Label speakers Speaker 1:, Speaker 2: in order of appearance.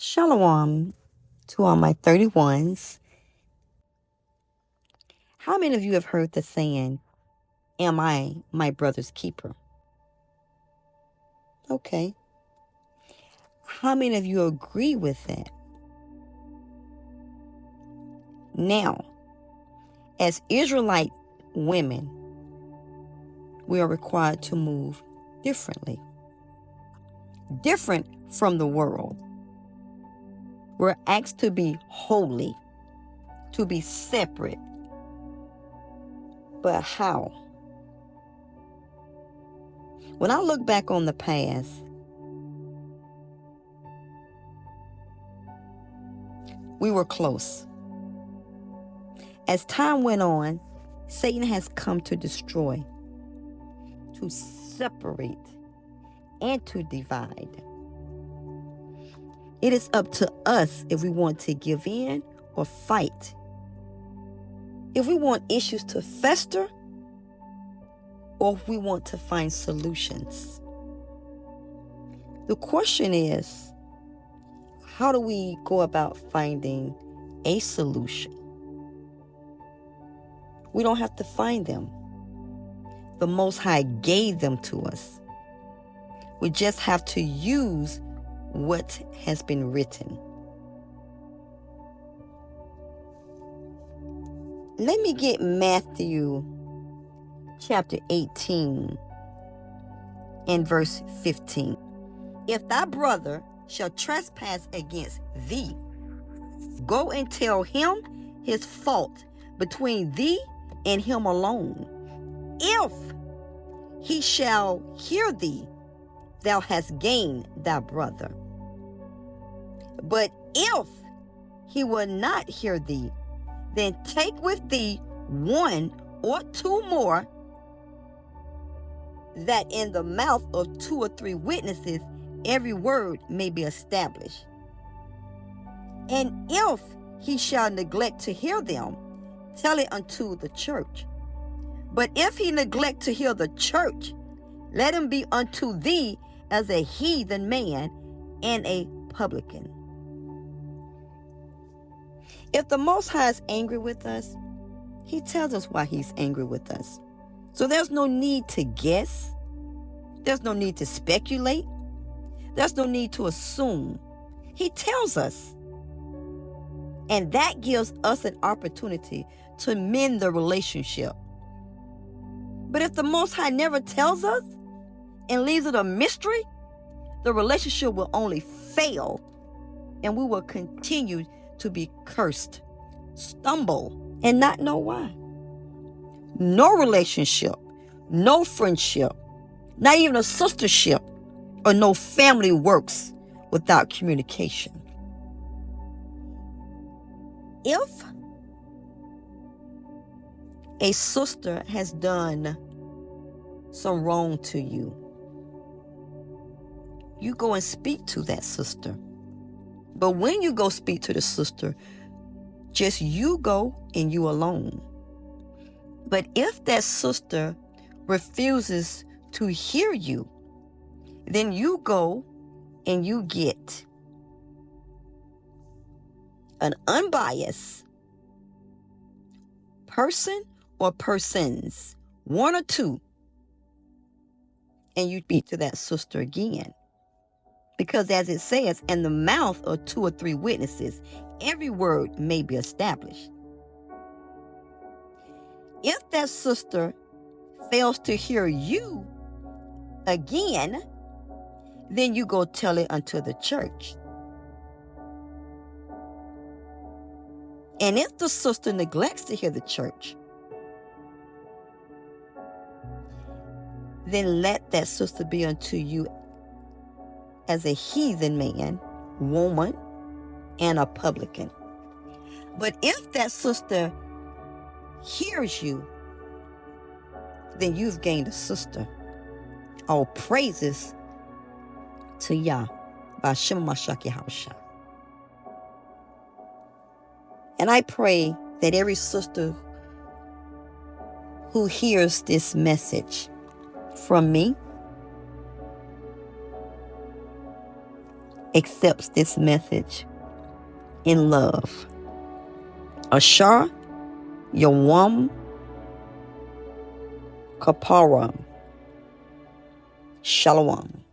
Speaker 1: Shalom to all my 31s. How many of you have heard the saying, am I my brother's keeper? Okay. How many of you agree with that? Now, as Israelite women, we are required to move differently, different from the world. We're asked to be holy, to be separate. But how? When I look back on the past, we were close. As time went on, Satan has come to destroy, to separate, and to divide. It is up to us if we want to give in or fight. If we want issues to fester or if we want to find solutions. The question is, how do we go about finding a solution? We don't have to find them. The Most High gave them to us. We just have to use what has been written. Let me get Matthew chapter 18 and verse 15. If thy brother shall trespass against thee, go and tell him his fault between thee and him alone. If he shall hear thee, thou hast gained thy brother. But if he will not hear thee, then take with thee one or two more, that in the mouth of 2 or 3 witnesses every word may be established. And if he shall neglect to hear them, tell it unto the church. But if he neglect to hear the church, let him be unto thee as a heathen man and a publican. If the Most High is angry with us, he tells us why he's angry with us. So there's no need to guess. There's no need to speculate. There's no need to assume. He tells us. And that gives us an opportunity to mend the relationship. But if the Most High never tells us and leaves it a mystery, the relationship will only fail and we will continue to be cursed, stumble, and not know why. No relationship, no friendship, not even a sistership, or no family works without communication. If a sister has done some wrong to you, you go and speak to that sister. But when you go speak to the sister, just you go and you alone. But if that sister refuses to hear you, then you go and you get an unbiased person or persons, one or two, and you speak to that sister again. Because as it says, in the mouth of 2 or 3 witnesses, every word may be established. If that sister fails to hear you again, then you go tell it unto the church. And if the sister neglects to hear the church, then let that sister be unto you as a heathen man, woman, and a publican. But if that sister hears you, then you've gained a sister. All praises to Yah, B'Hashem Mashiach Yahushua. And I pray that every sister who hears this message from me, accepts this message in love. Ashar Yawam Kapara. Shalom.